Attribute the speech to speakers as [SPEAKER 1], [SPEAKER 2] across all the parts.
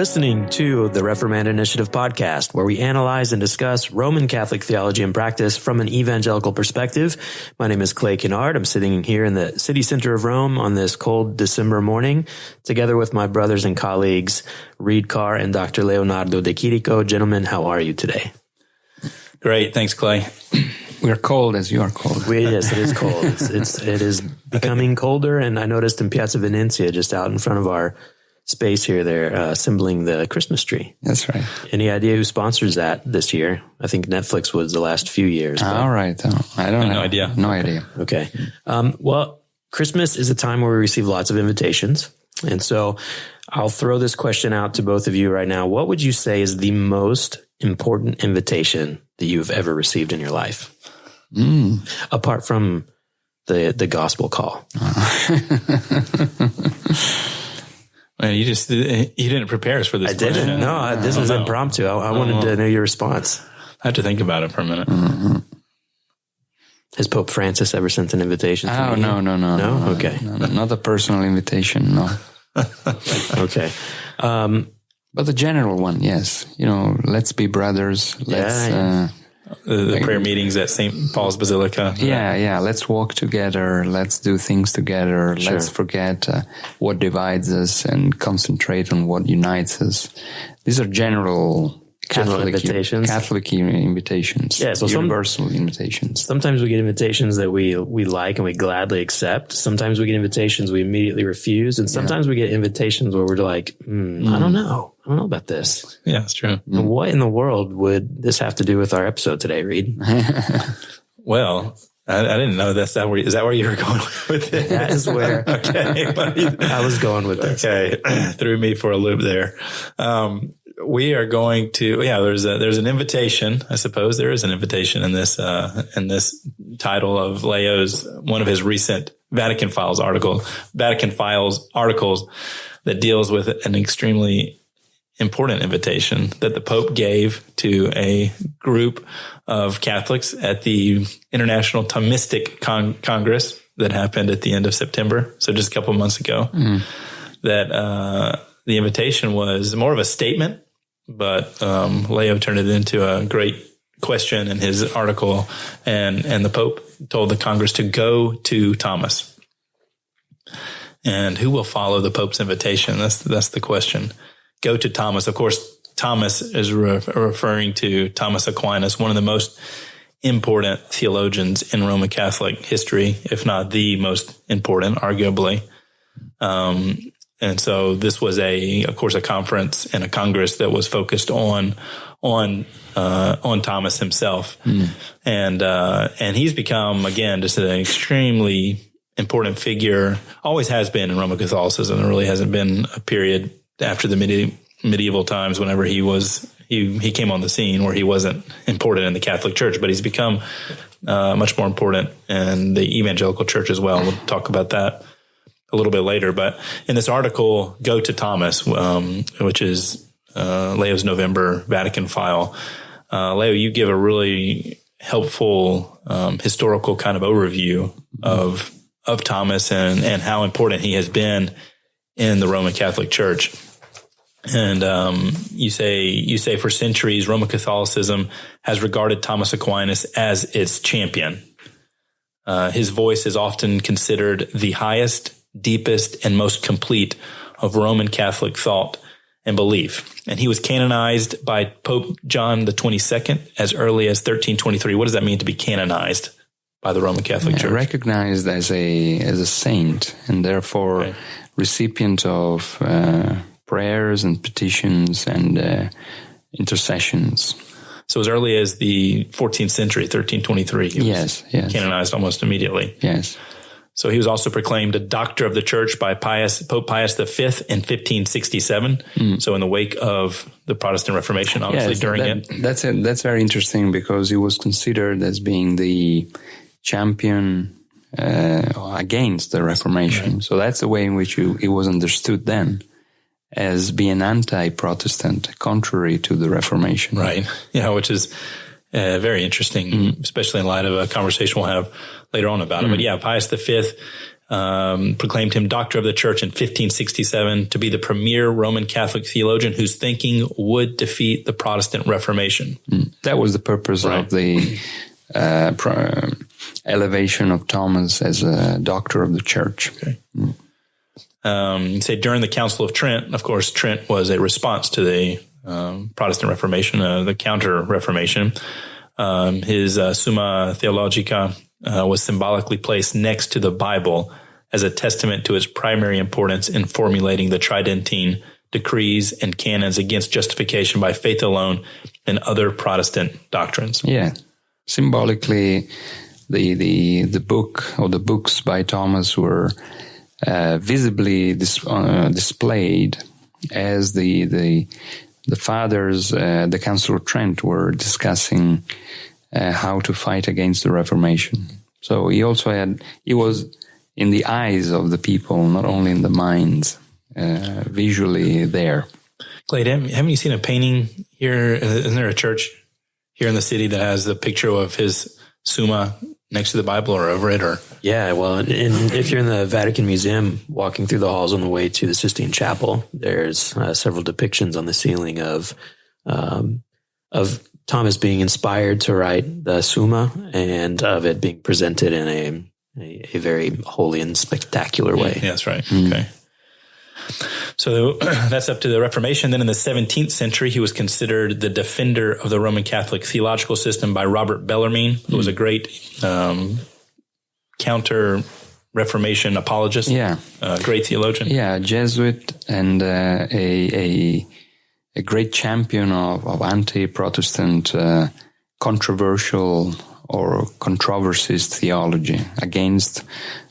[SPEAKER 1] listening to the Reformand Initiative podcast, where we analyze and discuss Roman Catholic theology and practice from an evangelical perspective. My name is Clay Kennard. I'm sitting here in the city center of Rome on this cold December morning, together with my brothers and colleagues, Reed Carr and Dr. Leonardo De Chirico. Gentlemen, how are you today?
[SPEAKER 2] Great. Thanks, Clay.
[SPEAKER 3] We're cold as you are cold.
[SPEAKER 1] Yes, it is cold. It is becoming colder, and I noticed in Piazza Venezia, just out in front of our space here, they're assembling the Christmas tree.
[SPEAKER 3] That's right.
[SPEAKER 1] Any idea who sponsors that this year? I think Netflix was the last few years.
[SPEAKER 3] All right. I don't know.
[SPEAKER 2] No idea.
[SPEAKER 3] No idea.
[SPEAKER 1] Okay. Well, Christmas is a time where we receive lots of invitations. And so I'll throw this question out to both of you right now. What would you say is the most important invitation that you've ever received in your life? Apart from the gospel call.
[SPEAKER 2] Well, you didn't prepare us for this.
[SPEAKER 1] I didn't. No, this is impromptu. I wanted to know your response.
[SPEAKER 2] I have to think about it for a minute.
[SPEAKER 3] Mm-hmm.
[SPEAKER 1] Has Pope Francis ever sent an invitation to you?
[SPEAKER 3] No.
[SPEAKER 1] No? Okay.
[SPEAKER 3] No, not a personal invitation, no.
[SPEAKER 1] Okay.
[SPEAKER 3] But the general one, yes. Let's be brothers. Let's
[SPEAKER 2] the prayer meetings at St. Paul's Basilica.
[SPEAKER 3] Yeah. Let's walk together. Let's do things together.
[SPEAKER 1] Sure.
[SPEAKER 3] Let's forget what divides us and concentrate on what unites us. These are general
[SPEAKER 1] invitations.
[SPEAKER 3] Catholic invitations.
[SPEAKER 1] Yeah, so
[SPEAKER 3] universal invitations.
[SPEAKER 1] Sometimes we get invitations that we like and we gladly accept. Sometimes we get invitations we immediately refuse. And sometimes we get invitations where we're like, I don't know. I don't know about this.
[SPEAKER 2] Yeah, that's true.
[SPEAKER 1] And what in the world would this have to do with our episode today, Reed?
[SPEAKER 2] Well, I didn't know that's that. Is that where you were going with it?
[SPEAKER 1] That is where I was going with this.
[SPEAKER 2] Okay. Threw me for a loop there. We are going to, there's an invitation. I suppose there is an invitation in this title of Leo's, one of his recent Vatican Files articles that deals with an extremely important invitation that the Pope gave to a group of Catholics at the International Thomistic Congress that happened at the end of September. So just a couple of months ago, that the invitation was more of a statement, but Leo turned it into a great question in his article, and the Pope told the Congress to go to Thomas. And who will follow the Pope's invitation? That's the question. Go to Thomas. Of course, Thomas is referring to Thomas Aquinas, one of the most important theologians in Roman Catholic history, if not the most important, arguably. And so this was of course, a conference and a congress that was focused on Thomas himself. And he's become, again, just an extremely important figure, always has been in Roman Catholicism. There really hasn't been a period after the medieval times whenever he came on the scene where he wasn't important in the Catholic Church, but he's become much more important in the evangelical church as well. We'll talk about that a little bit later. But in this article, Go to Thomas, which is Leo's November Vatican file, Leo, you give a really helpful historical kind of overview of Thomas and how important he has been in the Roman Catholic Church. And you say for centuries, Roman Catholicism has regarded Thomas Aquinas as its champion. His voice is often considered the highest, deepest, and most complete of Roman Catholic thought and belief. And he was canonized by Pope John the 22nd as early as 1323. What does that mean to be canonized by the Roman Catholic Church?
[SPEAKER 3] Recognized as a saint, and therefore recipient of prayers and petitions and intercessions.
[SPEAKER 2] So as early as the 14th century, 1323, he was canonized almost immediately.
[SPEAKER 3] Yes.
[SPEAKER 2] So he was also proclaimed a doctor of the church by Pope Pius V in 1567. So in the wake of the Protestant Reformation, obviously during it.
[SPEAKER 3] That's very interesting because he was considered as being the champion against the Reformation. Right. So that's the way in which he was understood then, as being anti-Protestant, contrary to the Reformation.
[SPEAKER 2] Right. Yeah, which is very interesting, especially in light of a conversation we'll have later on about it. But yeah, Pius V proclaimed him doctor of the church in 1567 to be the premier Roman Catholic theologian whose thinking would defeat the Protestant Reformation.
[SPEAKER 3] That was the purpose of the elevation of Thomas as a doctor of the church.
[SPEAKER 2] Okay. Say during the Council of Trent, of course, Trent was a response to the Protestant Reformation, the Counter-Reformation. His Summa Theologica was symbolically placed next to the Bible as a testament to its primary importance in formulating the Tridentine decrees and canons against justification by faith alone and other Protestant doctrines.
[SPEAKER 3] Yeah. Symbolically, the book or the books by Thomas were visibly displayed as the fathers, the Council of Trent, were discussing how to fight against the Reformation. So he was in the eyes of the people, not only in the minds, visually there.
[SPEAKER 2] Clay, haven't you seen a painting here? Isn't there a church here in the city that has the picture of his Summa next to the Bible or over it? Or
[SPEAKER 1] yeah, well, if you're in the Vatican Museum, walking through the halls on the way to the Sistine Chapel, there's several depictions on the ceiling of Thomas being inspired to write the Summa and of it being presented in a very holy and spectacular way.
[SPEAKER 2] Yeah, that's right. Okay. So that's up to the Reformation. Then in the 17th century, he was considered the defender of the Roman Catholic theological system by Robert Bellarmine, who was a great counter-Reformation apologist, great theologian.
[SPEAKER 3] Yeah, a Jesuit and a great champion of anti-Protestant controversial or controversies theology against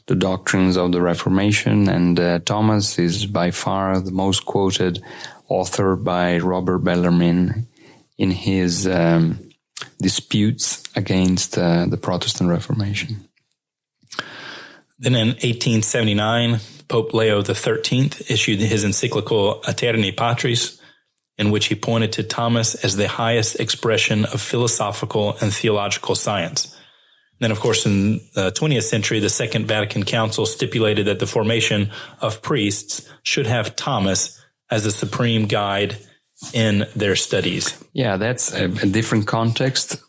[SPEAKER 3] the doctrines of the Reformation, and Thomas is by far the most quoted author by Robert Bellarmine in his disputes against the Protestant Reformation.
[SPEAKER 2] Then in 1879, Pope Leo XIII issued his encyclical Aeterni Patris, in which he pointed to Thomas as the highest expression of philosophical and theological science. Then, of course, in the 20th century, the Second Vatican Council stipulated that the formation of priests should have Thomas as the supreme guide in their studies.
[SPEAKER 3] Yeah, that's a different context.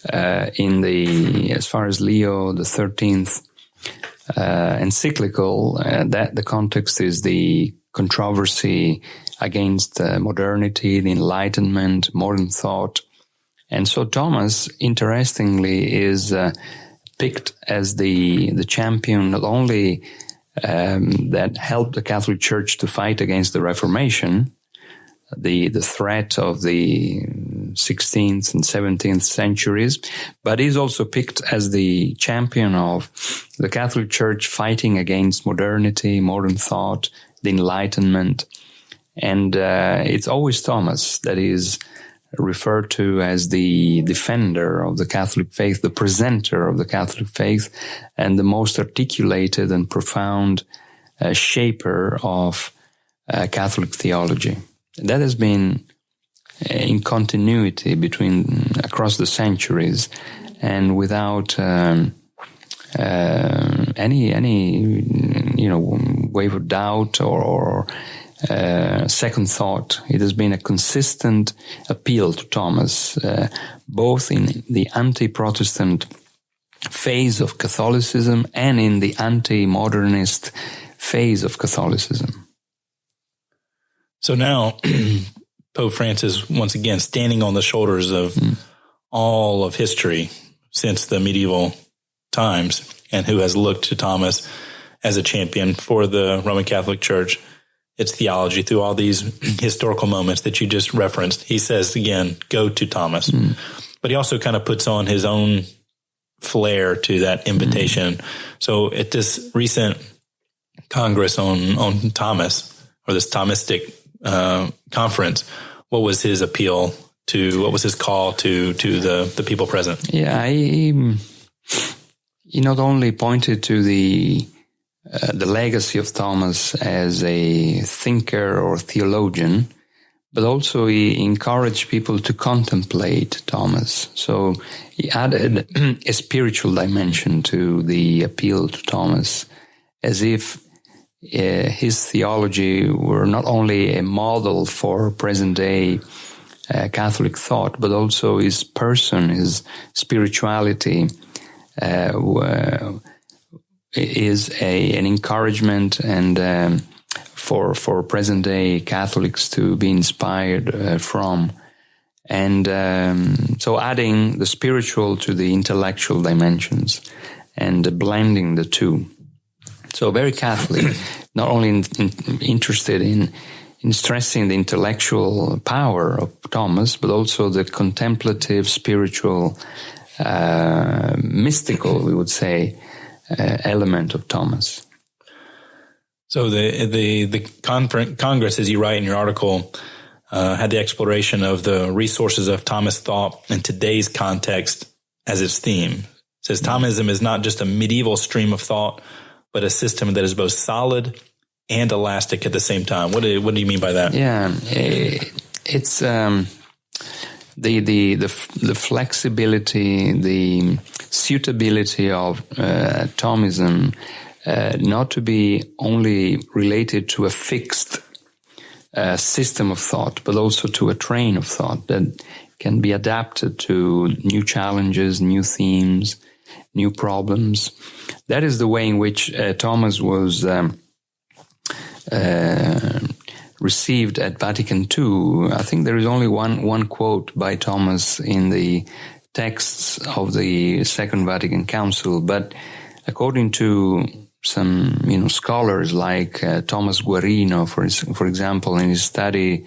[SPEAKER 3] As far as Leo the 13th encyclical, that the context is the controversy against modernity, the Enlightenment, modern thought. And so Thomas, interestingly, is picked as the champion not only that helped the Catholic Church to fight against the Reformation, the threat of the 16th and 17th centuries, but he's also picked as the champion of the Catholic Church fighting against modernity, modern thought, the Enlightenment. And it's always Thomas that is referred to as the defender of the Catholic faith, the presenter of the Catholic faith, and the most articulated and profound shaper of Catholic theology. That has been in continuity across the centuries, and without any wave of doubt or second thought. It has been a consistent appeal to Thomas, both in the anti-Protestant phase of Catholicism and in the anti-modernist phase of Catholicism.
[SPEAKER 2] So now Pope Francis, once again, standing on the shoulders of all of history since the medieval times, and who has looked to Thomas as a champion for the Roman Catholic Church, its theology, through all these historical moments that you just referenced. He says, again, go to Thomas. But he also kind of puts on his own flair to that invitation. So at this recent Congress on Thomas, or this Thomistic conference, what was his appeal to, what was his call to the people present?
[SPEAKER 3] Yeah, he not only pointed to the legacy of Thomas as a thinker or theologian, but also he encouraged people to contemplate Thomas. So he added a spiritual dimension to the appeal to Thomas. as if his theology were not only a model for present-day Catholic thought, but also his person, his spirituality is an encouragement and for present-day Catholics to be inspired from. And so adding the spiritual to the intellectual dimensions and blending the two. So very Catholic, not only interested in stressing the intellectual power of Thomas, but also the contemplative, spiritual, mystical, we would say, element of Thomas.
[SPEAKER 2] So the Congress, as you write in your article, had the exploration of the resources of Thomas thought in today's context as its theme. It says Thomism is not just a medieval stream of thought, but a system that is both solid and elastic at the same time. What do you mean by that?
[SPEAKER 3] Yeah, it's the flexibility, the suitability of Thomism, not to be only related to a fixed system of thought, but also to a train of thought that can be adapted to new challenges, new themes, new problems. That is the way in which Thomas was received at Vatican II. I think there is only one quote by Thomas in the texts of the Second Vatican Council, but according to some scholars like Thomas Guarino, for example, in his study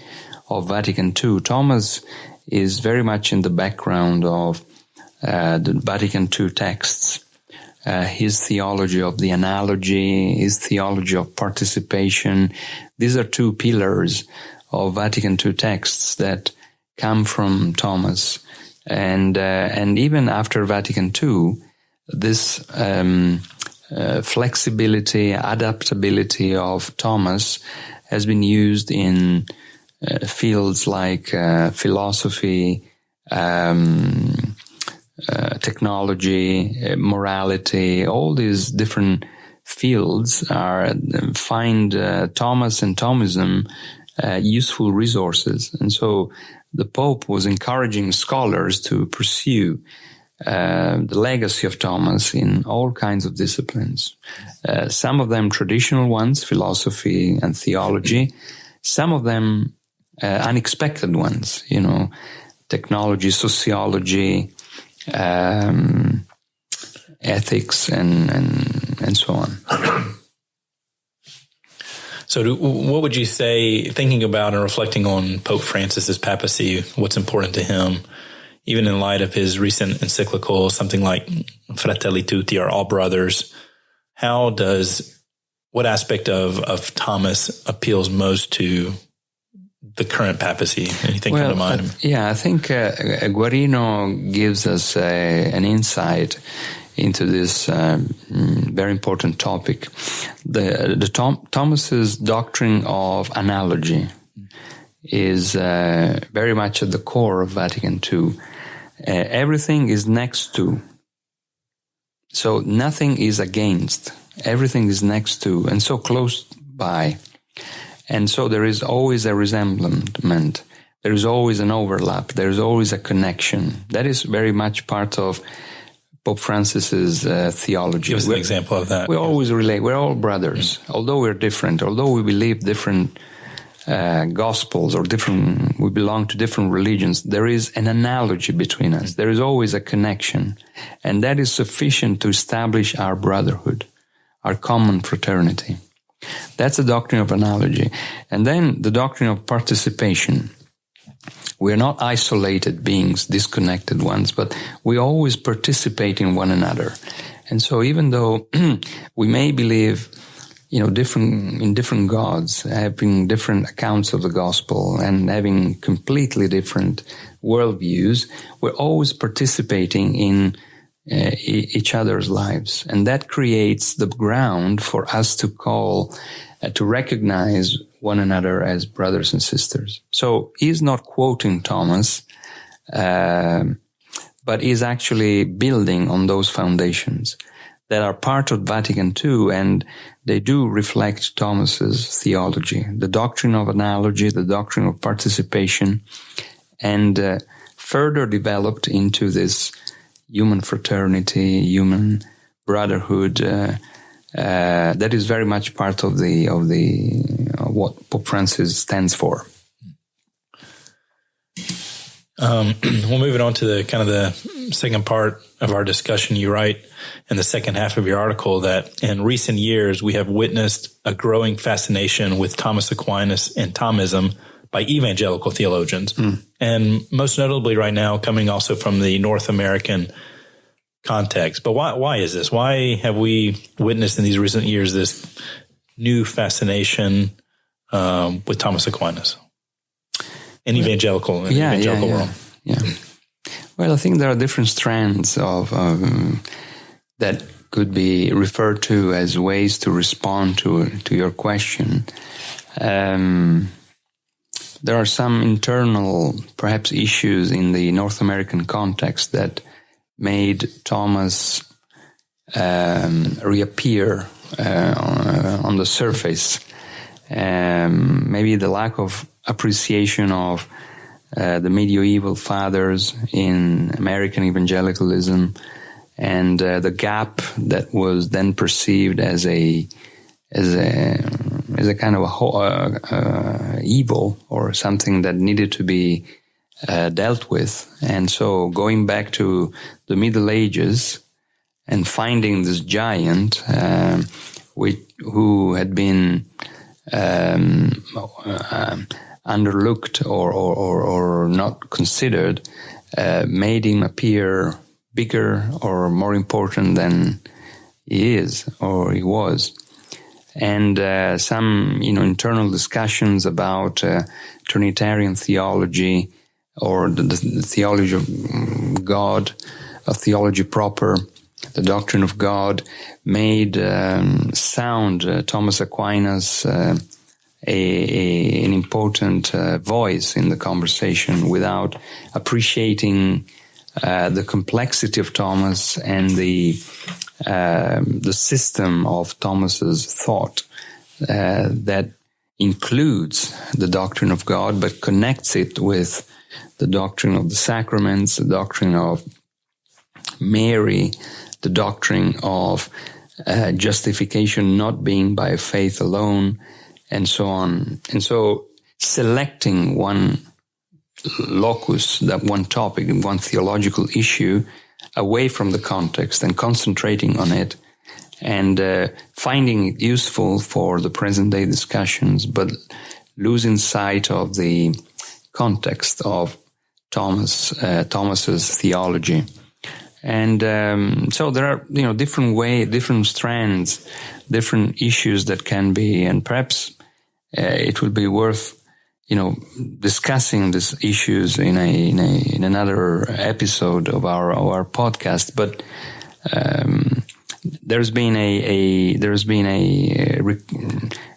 [SPEAKER 3] of Vatican II, Thomas is very much in the background of the Vatican II texts. His theology of the analogy, his theology of participation. These are two pillars of Vatican II texts that come from Thomas. And even after Vatican II, this flexibility, adaptability of Thomas has been used in fields like philosophy, technology, morality. All these different fields find Thomas and Thomism useful resources. And so the Pope was encouraging scholars to pursue the legacy of Thomas in all kinds of disciplines. Some of them traditional ones, philosophy and theology. Some of them unexpected ones, technology, sociology, ethics, and so on.
[SPEAKER 2] So what would you say, thinking about and reflecting on Pope Francis's papacy, what's important to him, even in light of his recent encyclical, something like Fratelli Tutti, or All Brothers, what aspect of Thomas appeals most to the current papacy? Anything come to mind?
[SPEAKER 3] I think Guarino gives us an insight into this very important topic. Thomas's doctrine of analogy is very much at the core of Vatican II. Everything is next to, so nothing is against. Everything is next to, and so close by. And so there is always a resemblement. There is always an overlap. There is always a connection. That is very much part of Pope Francis's theology.
[SPEAKER 2] Give us an example of that.
[SPEAKER 3] We always relate. We're all brothers. Although we're different, although we believe different gospels or we belong to different religions, there is an analogy between us. There is always a connection. And that is sufficient to establish our brotherhood, our common fraternity. That's the doctrine of analogy. And then the doctrine of participation. We're not isolated beings, disconnected ones, but we always participate in one another. And so even though we may believe, different gods, having different accounts of the gospel and having completely different worldviews, we're always participating in each other's lives. And that creates the ground for us to to recognize one another as brothers and sisters. So he's not quoting Thomas, but he's actually building on those foundations. that are part of Vatican II, and they do reflect Thomas's theology, the doctrine of analogy, the doctrine of participation, and further developed into this human fraternity, human brotherhood, that is very much part of what Pope Francis stands for.
[SPEAKER 2] We'll move it on to the second part of our discussion. You write in the second half of your article that in recent years we have witnessed a growing fascination with Thomas Aquinas and Thomism by evangelical theologians, and most notably right now coming also from the North American context. But why is this? Why have we witnessed in these recent years this new fascination with Thomas Aquinas? In evangelical world.
[SPEAKER 3] Yeah. Well, I think there are different strands of that could be referred to as ways to respond to your question. There are some internal, perhaps, issues in the North American context that made Thomas reappear on the surface. Maybe the lack of appreciation of the medieval fathers in American evangelicalism, and the gap that was then perceived as a kind of evil or something that needed to be dealt with. And so going back to the Middle Ages and finding this giant who had been underlooked or not considered, made him appear bigger or more important than he is or he was. And some internal discussions about Trinitarian theology or the theology of God, of theology proper, the doctrine of God, made sound Thomas Aquinas an important voice in the conversation without appreciating the complexity of Thomas and the system of Thomas's thought that includes the doctrine of God, but connects it with the doctrine of the sacraments, the doctrine of Mary, the doctrine of justification not being by faith alone, and so on. And so selecting one locus, that one topic, one theological issue, away from the context and concentrating on it and finding it useful for the present day discussions, but losing sight of the context of Thomas's theology. And so there are, different strands, different issues that can be, and perhaps it would be worth, discussing these issues in another episode of our podcast. But there's been a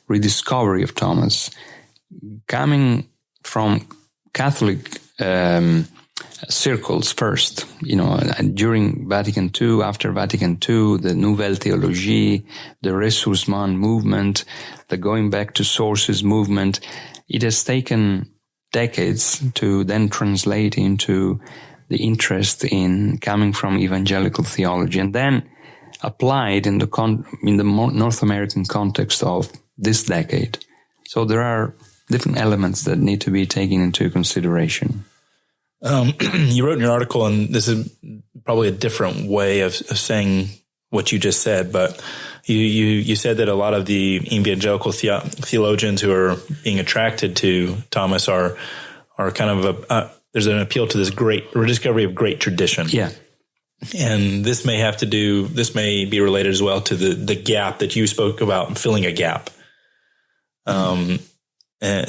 [SPEAKER 3] rediscovery of Thomas coming from Catholic circles first, during Vatican II, after Vatican II, the Nouvelle Théologie, the Ressourcement movement, the going back to sources movement. It has taken decades to then translate into the interest in coming from evangelical theology, and then applied in the North American context of this decade. So there are different elements that need to be taken into consideration.
[SPEAKER 2] You wrote in your article, and this is probably a different way of saying what you just said, but you said that a lot of the evangelical theologians who are being attracted to Thomas are kind of there's an appeal to this great rediscovery of great tradition. Yeah. And this may be related as well to the gap that you spoke about, filling a gap. And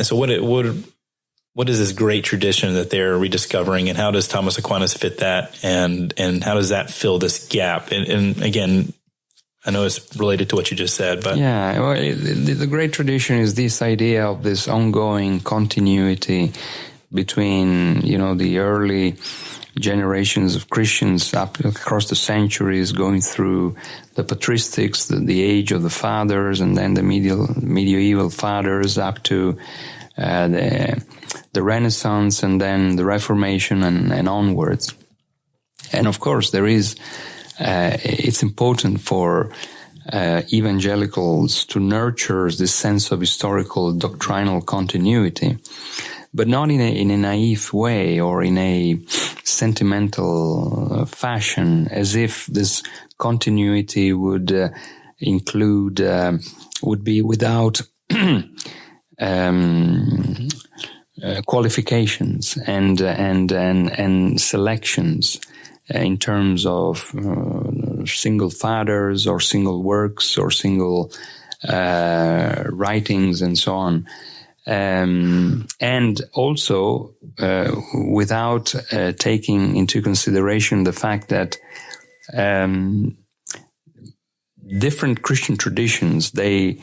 [SPEAKER 2] so what is this great tradition that they're rediscovering, and how does Thomas Aquinas fit that, and how does that fill this gap? And again, I know it's related to what you just said, but
[SPEAKER 3] yeah, well, the great tradition is this idea of this ongoing continuity between, the early generations of Christians up across the centuries, going through the patristics, the age of the fathers, and then the medieval fathers up to the Renaissance, and then the Reformation, and onwards. And of course, it's important for evangelicals to nurture this sense of historical doctrinal continuity, but not in a naive way or in a sentimental fashion, as if this continuity would would be without qualifications and selections in terms of single fathers or single works or single writings and so on. And also without taking into consideration the fact that different Christian traditions, they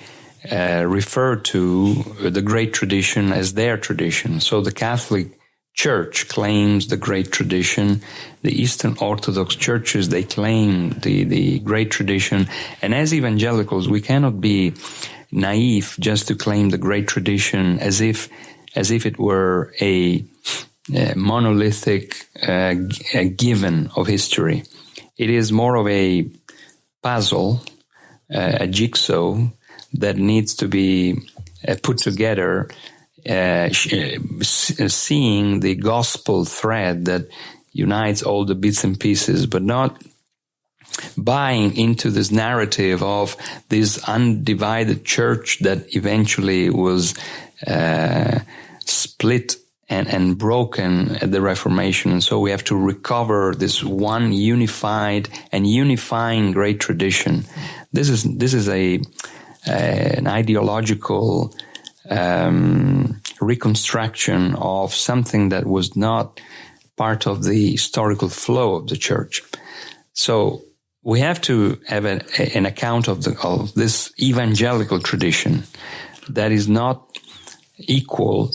[SPEAKER 3] refer to the great tradition as their tradition. So the Catholic Church claims the great tradition. The Eastern Orthodox churches, they claim the great tradition. And as evangelicals, we cannot be naive just to claim the great tradition as if it were a monolithic given of history. It is more of a puzzle, a jigsaw that needs to be put together, seeing the gospel thread that unites all the bits and pieces, but not buying into this narrative of this undivided church that eventually was split and broken at the Reformation. And so we have to recover this one unified and unifying great tradition. This is an ideological reconstruction of something that was not part of the historical flow of the church. So we have to have an account of this evangelical tradition that does not equal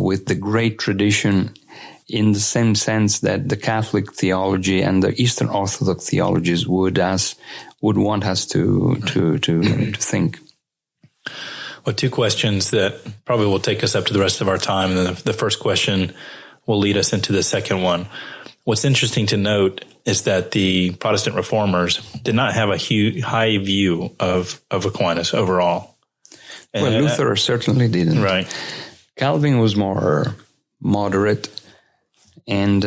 [SPEAKER 3] with the great tradition in the same sense that the Catholic theology and the Eastern Orthodox theologies would want us to think.
[SPEAKER 2] Well, two questions that probably will take us up to the rest of our time, and then the first question will lead us into the second one. What's interesting to note is that the Protestant reformers did not have a high view of Aquinas overall.
[SPEAKER 3] Well, Luther certainly didn't.
[SPEAKER 2] Right.
[SPEAKER 3] Calvin was more moderate, and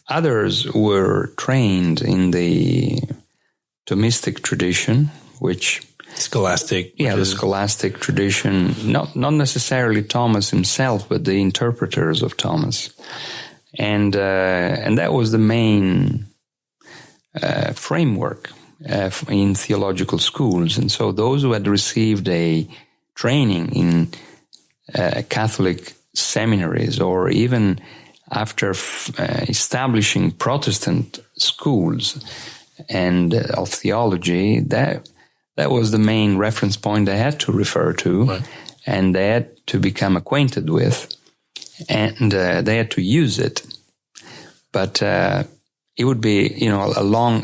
[SPEAKER 3] others were trained in the Thomistic tradition, which
[SPEAKER 2] scholastic.
[SPEAKER 3] Yeah, the scholastic tradition, not necessarily Thomas himself, but the interpreters of Thomas. And that was the main framework in theological schools. And so those who had received a training in Catholic seminaries, or even after establishing Protestant schools and of theology, that was the main reference point they had to refer to, right, and they had to become acquainted with, and they had to use it. But it would be, a long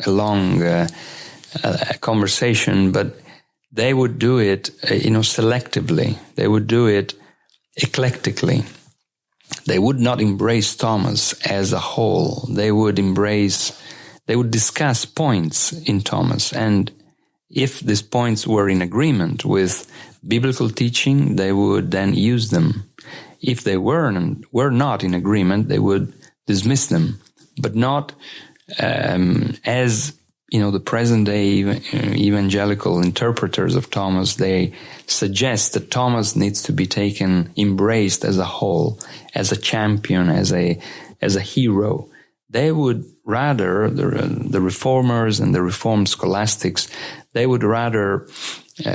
[SPEAKER 3] conversation. But they would do it, selectively. They would do it eclectically. They would not embrace Thomas as a whole. They would discuss points in Thomas, and if these points were in agreement with biblical teaching, they would then use them. If they were not in agreement, they would dismiss them, but not as the present-day evangelical interpreters of Thomas. They suggest that Thomas needs to be embraced as a whole, as a champion, as a hero. They would rather, the reformers and the reformed scholastics, they would rather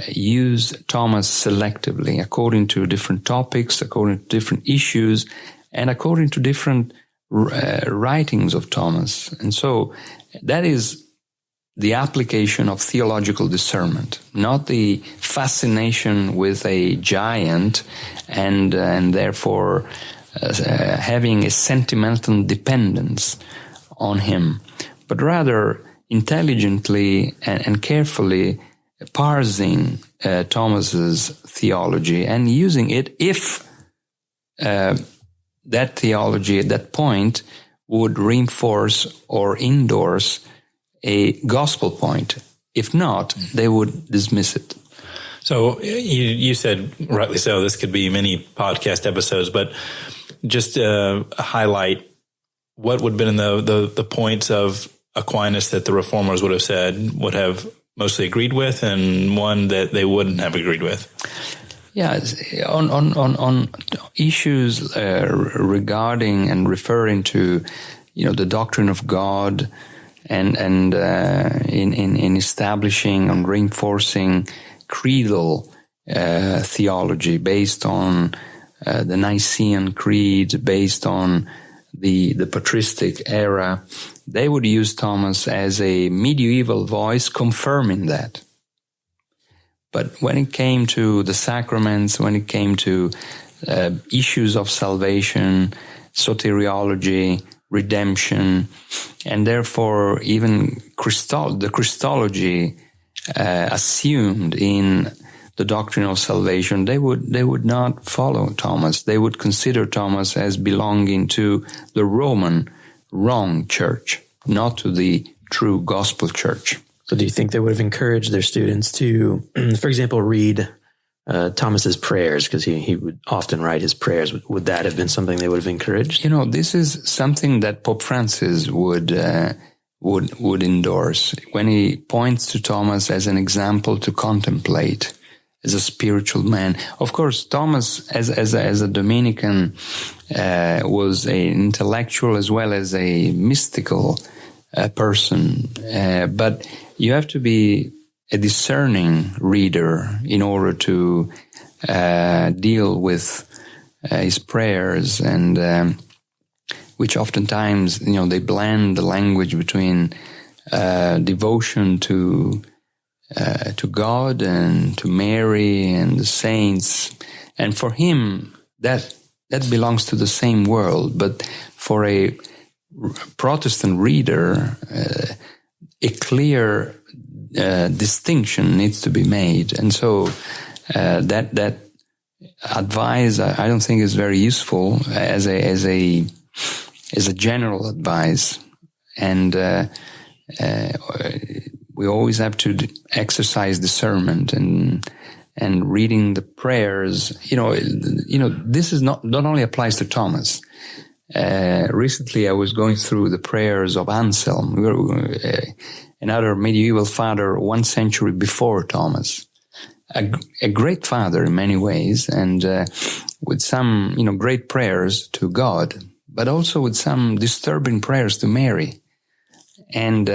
[SPEAKER 3] use Thomas selectively, according to different topics, according to different issues, and according to different writings of Thomas. And so that is the application of theological discernment, not the fascination with a giant and therefore having a sentimental dependence on him, but rather intelligently and carefully parsing Thomas's theology and using it if that theology at that point would reinforce or endorse a gospel point. If not, they would dismiss it.
[SPEAKER 2] So you said, rightly so, this could be many podcast episodes, but just highlight what would have been the points of Aquinas that the reformers would have said would have mostly agreed with, and one that they wouldn't have agreed with.
[SPEAKER 3] Yeah, on issues regarding and referring to, the doctrine of God, and in establishing and reinforcing creedal theology based on the Nicene Creed, based on the patristic era, they would use Thomas as a medieval voice confirming that. But when it came to the sacraments, when it came to issues of salvation, soteriology, redemption, and therefore even the Christology assumed in the doctrine of salvation, they would not follow Thomas. They would consider Thomas as belonging to the Roman wrong church, not to the true gospel church.
[SPEAKER 1] So do you think they would have encouraged their students to, for example, read Thomas's prayers, because he would often write his prayers? Would that have been something they would have encouraged?
[SPEAKER 3] This is something that Pope Francis would endorse when he points to Thomas as an example to contemplate, as a spiritual man. Of course, Thomas, as a Dominican, was an intellectual as well as a mystical person, but you have to be a discerning reader in order to deal with his prayers, and which oftentimes, they blend the language between devotion to God and to Mary and the saints, and for him that belongs to the same world. But for a Protestant reader, a clear distinction needs to be made, and so that advice I don't think is very useful as a general advice, and we always have to exercise discernment and reading the prayers. This is not only applies to Thomas. Recently, I was going through the prayers of Anselm, another medieval father 1 century before Thomas, a great father in many ways, and with some great prayers to God, but also with some disturbing prayers to Mary and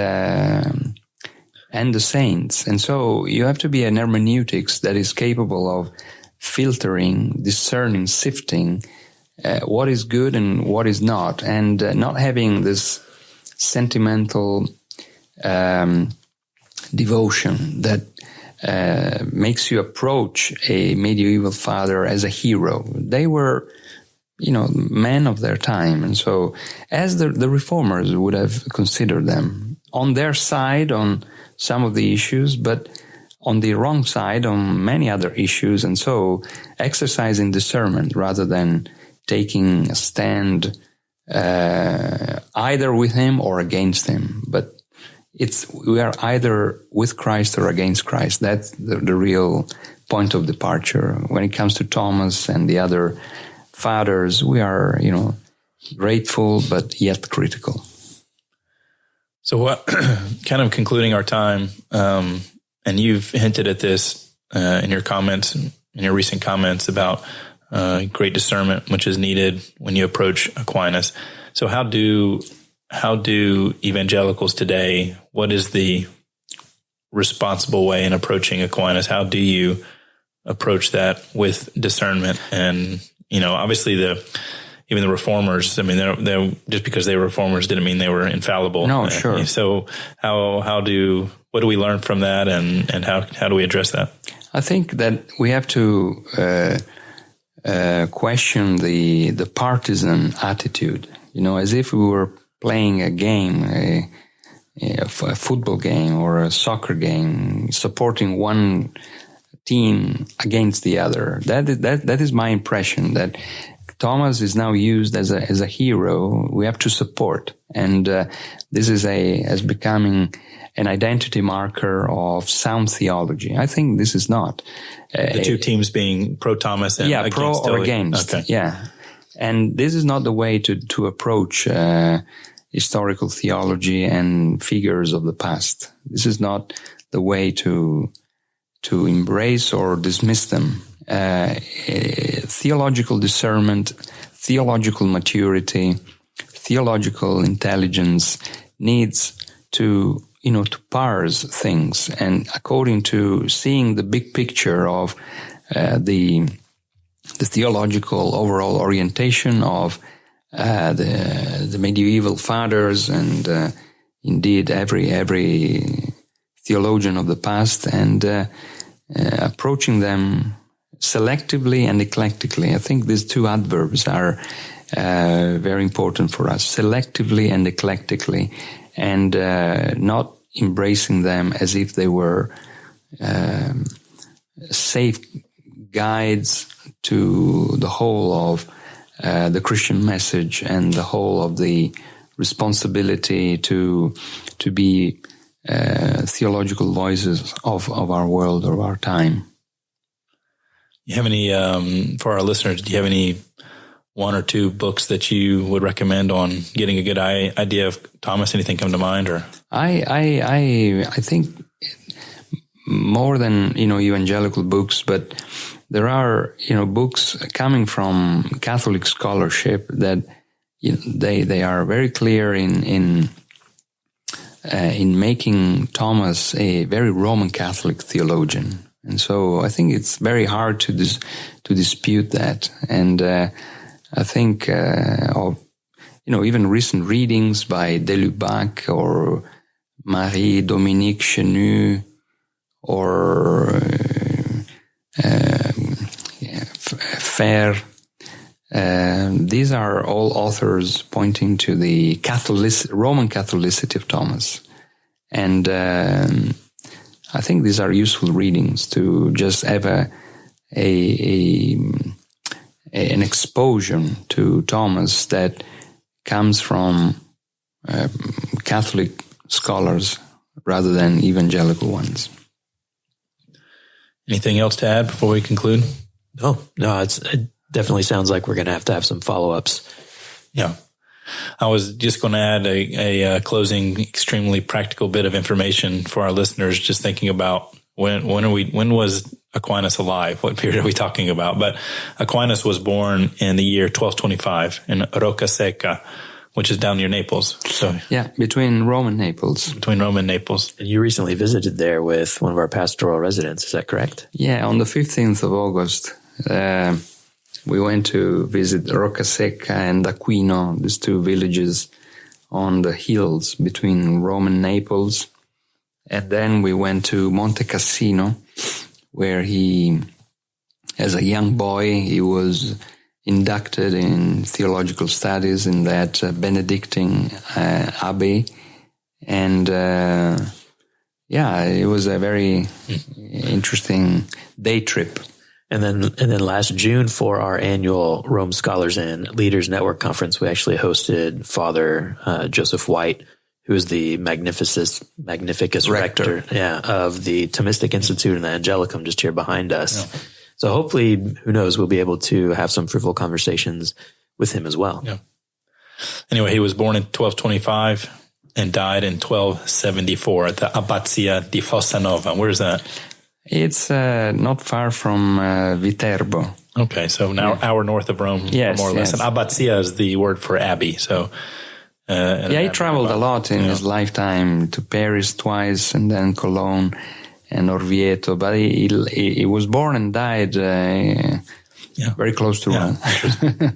[SPEAKER 3] the saints. And so you have to be an hermeneutics that is capable of filtering, discerning, sifting what is good and what is not, and not having this sentimental devotion that makes you approach a medieval father as a hero. They were, men of their time, and so as the reformers would have considered them on their side on some of the issues, but on the wrong side on many other issues, and so exercising discernment rather than taking a stand either with him or against him. But we are either with Christ or against Christ. That's the real point of departure. When it comes to Thomas and the other fathers, we are, grateful but yet critical.
[SPEAKER 2] So what, kind of concluding our time, and you've hinted at this in your comments, in your recent comments about great discernment, which is needed when you approach Aquinas. So how do evangelicals today, what is the responsible way in approaching Aquinas? How do you approach that with discernment? And, obviously even the reformers. I mean, they're just because they were reformers didn't mean they were infallible.
[SPEAKER 3] No, sure.
[SPEAKER 2] So what do we learn from that, and how do we address that?
[SPEAKER 3] I think that we have to question the partisan attitude. As if we were playing a game, a football game or a soccer game, supporting one team against the other. That is my impression, that Thomas is now used as a hero we have to support, and this is as becoming an identity marker of sound theology. I think this is not
[SPEAKER 2] the two teams being pro Thomas and against
[SPEAKER 3] pro or against.
[SPEAKER 2] Okay.
[SPEAKER 3] Yeah, and this is not the way to approach historical theology and figures of the past. This is not the way to embrace or dismiss them. Theological discernment, theological maturity, theological intelligence needs to parse things, and according to seeing the big picture of the theological overall orientation of the medieval fathers, and indeed every theologian of the past, and approaching them selectively and eclectically. I think these two adverbs are very important for us: selectively and eclectically, and not embracing them as if they were safe guides to the whole of the Christian message and the whole of the responsibility to be theological voices of our world or our time.
[SPEAKER 2] You have any, for our listeners, do you have any one or two books that you would recommend on getting a good idea of Thomas? Anything come to mind? Or
[SPEAKER 3] I think more than evangelical books, but there are books coming from Catholic scholarship that they are very clear in making Thomas a very Roman Catholic theologian, and so I think it's very hard to dispute that. And I think of even recent readings by Delubac or Marie-Dominique Chenu or Fer. These are all authors pointing to the Roman Catholicity of Thomas. And I think these are useful readings to just have an exposure to Thomas that comes from Catholic scholars rather than evangelical ones.
[SPEAKER 2] Anything else to add before we conclude?
[SPEAKER 1] No, it definitely sounds like we're going to have some follow-ups.
[SPEAKER 2] Yeah. I was just going to add a closing, extremely practical bit of information for our listeners, just thinking about when was Aquinas alive? What period are we talking about? But Aquinas was born in the year 1225 in Rocca Secca, which is down near Naples. So
[SPEAKER 3] yeah, between Rome and Naples.
[SPEAKER 1] And you recently visited there with one of our pastoral residents, is that correct?
[SPEAKER 3] Yeah, on the 15th of August, we went to visit Rocca Secca and Aquino, these two villages on the hills between Rome and Naples. And then we went to Monte Cassino, where as a young boy, he was inducted in theological studies in that Benedictine abbey. And it was a very interesting day trip.
[SPEAKER 1] And then last June, for our annual Rome Scholars and Leaders Network conference, we actually hosted Father Joseph White, who is the Magnificus rector of the Thomistic Institute and the Angelicum just here behind us. Yeah. So hopefully, who knows, we'll be able to have some fruitful conversations with him as well.
[SPEAKER 2] Yeah. Anyway, he was born in 1225 and died in 1274 at the Abbazia di Fossanova. Where is that?
[SPEAKER 3] It's not far from Viterbo.
[SPEAKER 2] Okay, so an hour north of Rome, more or less. And Abbazia is the word for abbey. So,
[SPEAKER 3] he traveled a lot in his lifetime, to Paris twice, and then Cologne and Orvieto. But he was born and died in very close to Rome.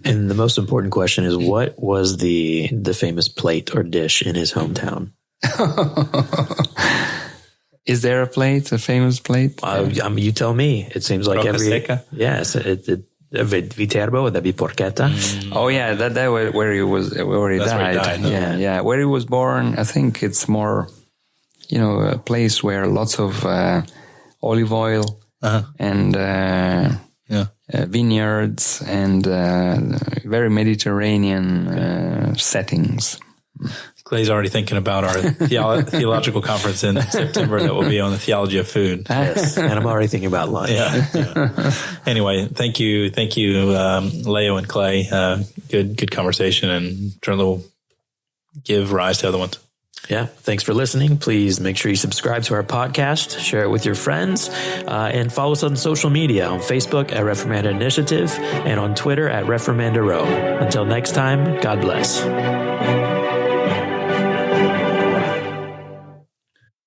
[SPEAKER 1] And the most important question is, what was the famous plate or dish in his hometown?
[SPEAKER 3] Is there a famous plate?
[SPEAKER 1] You tell me. It seems like yes. Viterbo, would that be porchetta?
[SPEAKER 3] Oh yeah, that where he died.
[SPEAKER 2] Where he died.
[SPEAKER 3] Yeah. Where he was born, I think it's more, a place where lots of olive oil and vineyards and very Mediterranean settings.
[SPEAKER 2] Clay's already thinking about our theological conference in September that will be on the theology of food.
[SPEAKER 1] Yes, and I'm already thinking about lunch.
[SPEAKER 2] Yeah. Anyway, thank you, Leo and Clay. Good conversation, and certainly will give rise to other ones.
[SPEAKER 1] Yeah. Thanks for listening. Please make sure you subscribe to our podcast, share it with your friends, and follow us on social media on Facebook at Reformanda Initiative and on Twitter at Reformanda Row. Until next time, God bless.